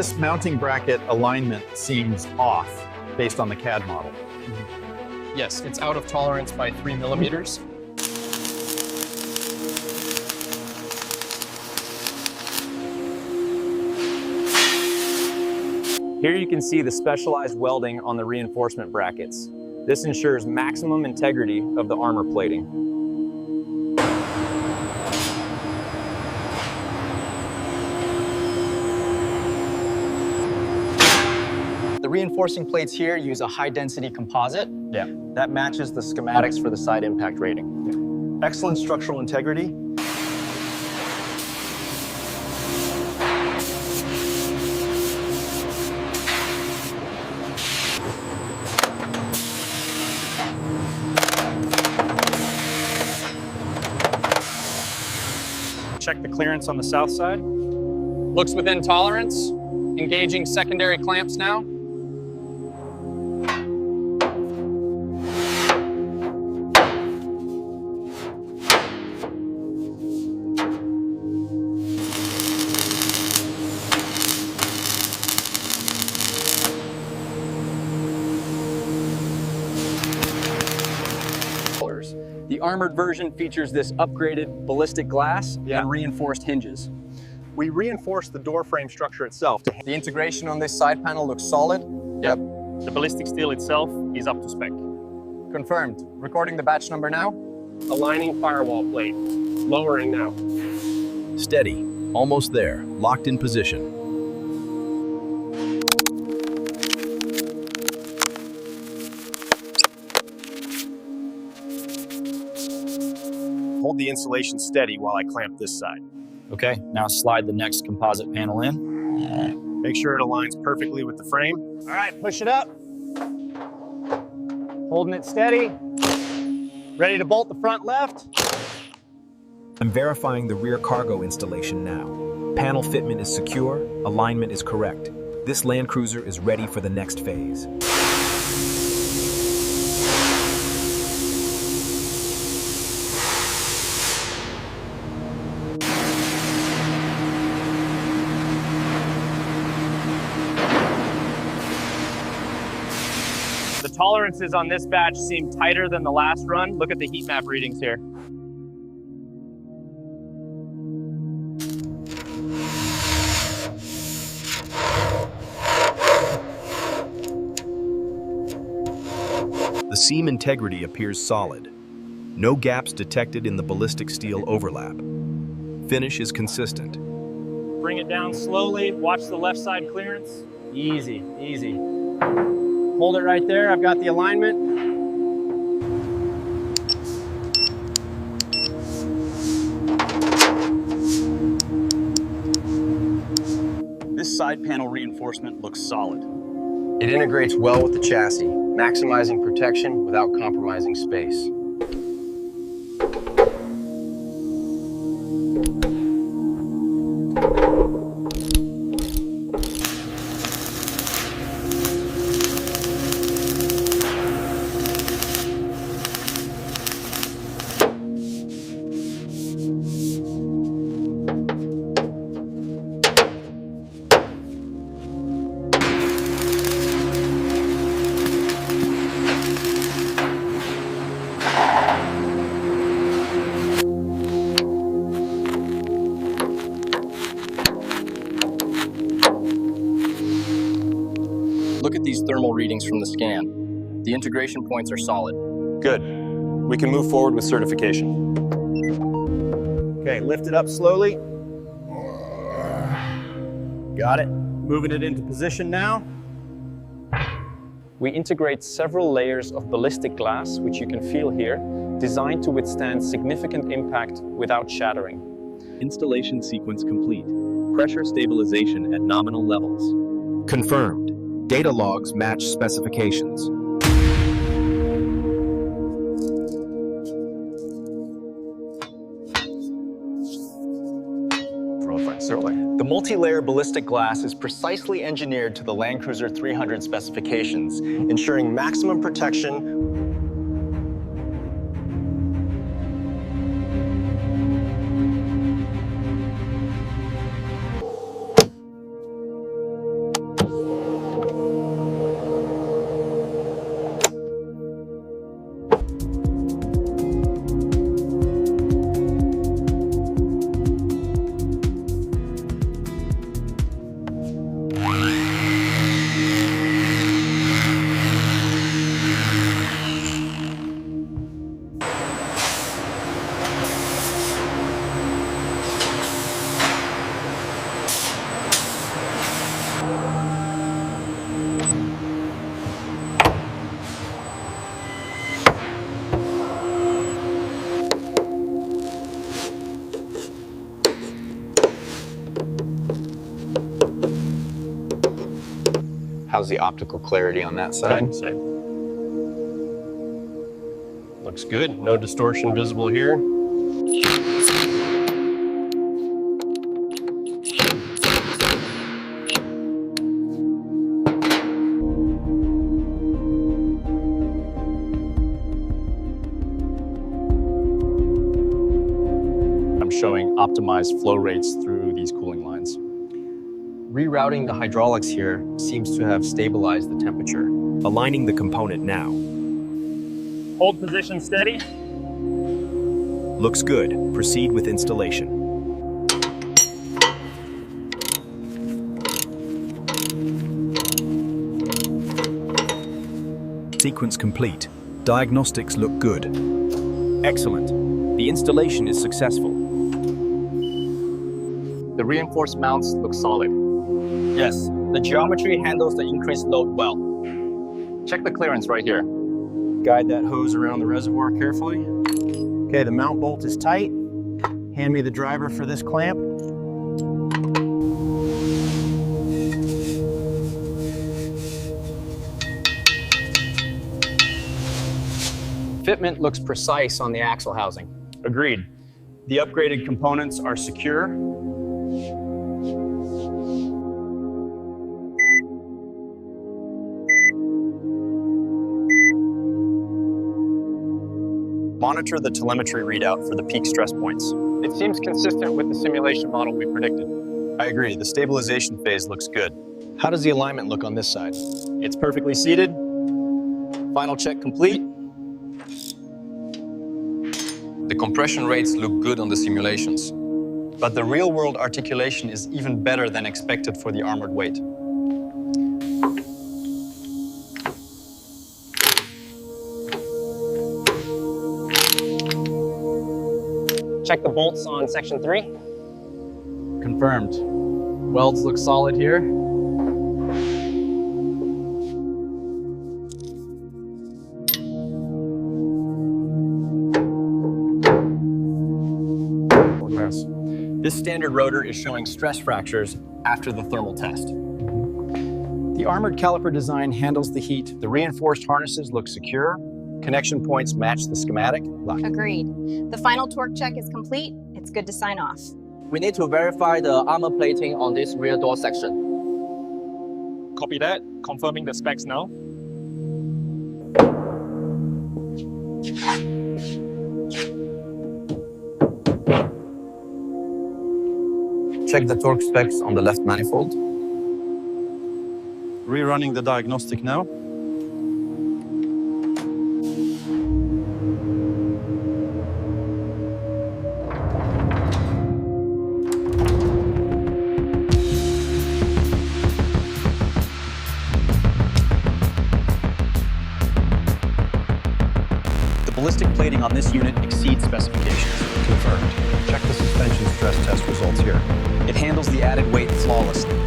This mounting bracket alignment seems off based on the CAD model. Yes, it's out of tolerance by 3 millimeters. Here you can see the specialized welding on the reinforcement brackets. This ensures maximum integrity of the armor plating. The reinforcing plates here use a high-density composite. Yeah. That matches the schematics for the side impact rating. Excellent structural integrity. Check the clearance on the south side. Looks within tolerance. Engaging secondary clamps now. The armored version features this upgraded ballistic glass and reinforced hinges. We reinforced the door frame structure itself. The integration on this side panel looks solid. Yep. The ballistic steel itself is up to spec. Confirmed. Recording the batch number now. Aligning firewall plate. Lowering now. Steady. Almost there. Locked in position. Hold the insulation steady while I clamp this side. Okay, now slide the next composite panel in. Make sure it aligns perfectly with the frame. All right, push it up. Holding it steady. Ready to bolt the front left. I'm verifying the rear cargo installation now. Panel fitment is secure, alignment is correct. This Land Cruiser is ready for the next phase. The tolerances on this batch seem tighter than the last run. Look at the heat map readings here. The seam integrity appears solid. No gaps detected in the ballistic steel overlap. Finish is consistent. Bring it down slowly. Watch the left side clearance. Easy, easy. Hold it right there. I've got the alignment. This side panel reinforcement looks solid. It integrates well with the chassis, maximizing protection without compromising space. Look at these thermal readings from the scan. The integration points are solid. Good. We can move forward with certification. Okay, lift it up slowly. Got it. Moving it into position now. We integrate several layers of ballistic glass, which you can feel here, designed to withstand significant impact without shattering. Installation sequence complete. Pressure stabilization at nominal levels. Confirmed. Data logs match specifications. The multi-layer ballistic glass is precisely engineered to the Land Cruiser 300 specifications, ensuring maximum protection. the optical clarity on that side? Side. Looks good. No distortion visible here. I'm showing optimized flow rates through these cooling lines. Rerouting the hydraulics here seems to have stabilized the temperature. Aligning the component now. Hold position steady. Looks good. Proceed with installation. Sequence complete. Diagnostics look good. Excellent. The installation is successful. The reinforced mounts look solid. Yes, the geometry handles the increased load well. Check the clearance right here. Guide that hose around the reservoir carefully. Okay, the mount bolt is tight. Hand me the driver for this clamp. Fitment looks precise on the axle housing. Agreed. The upgraded components are secure. Monitor the telemetry readout for the peak stress points. It seems consistent with the simulation model we predicted. I agree, the stabilization phase looks good. How does the alignment look on this side? It's perfectly seated. Final check complete. The compression rates look good on the simulations. But the real-world articulation is even better than expected for the armored weight. Check the bolts on section 3. Confirmed. Welds look solid here. This standard rotor is showing stress fractures after the thermal test. The armored caliper design handles the heat. The reinforced harnesses look secure. Connection points match the schematic. Agreed. The final torque check is complete. It's good to sign off. We need to verify the armor plating on this rear door section. Copy that. Confirming the specs now. Check the torque specs on the left manifold. Rerunning the diagnostic now. The ballistic plating on this unit exceeds specifications. Confirmed. Check the suspension stress test results here. It handles the added weight flawlessly.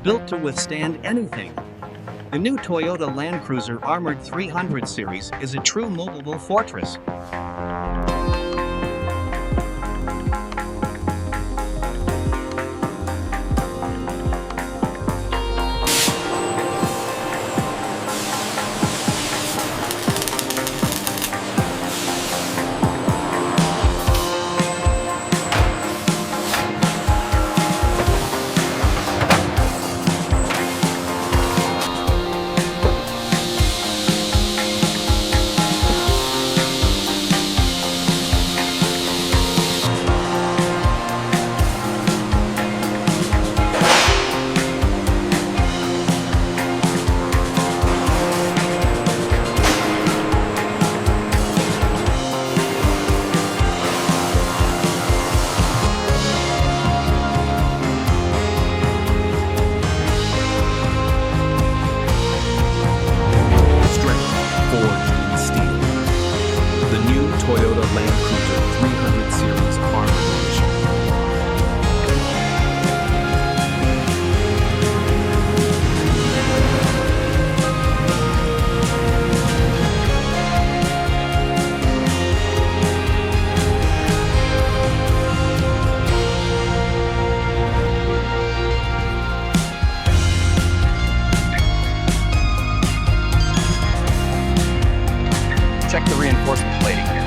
built to withstand anything. The new Toyota Land Cruiser Armored 300 series is a true movable fortress. Toyota Land Cruiser 300 Series Armored Edition. Check the reinforcement plating here.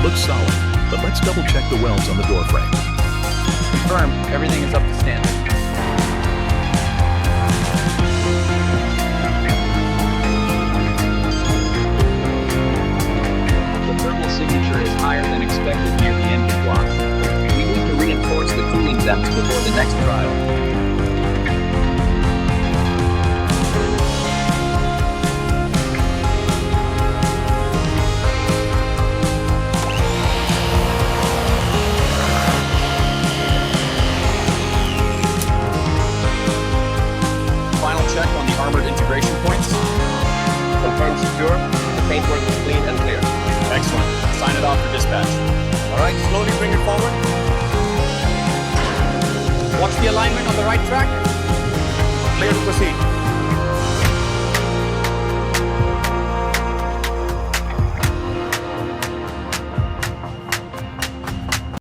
Looks solid, but let's double check the welds on the door frame. Confirm everything is up to standard. The thermal signature is higher than expected near the engine block. We need to reinforce the cooling vents before the next trial. Check on the armored integration points. Confirm secure. The paintwork is clean and clear. Excellent. Sign it off for dispatch. All right, slowly bring it forward. Watch the alignment on the right track. Clear to proceed.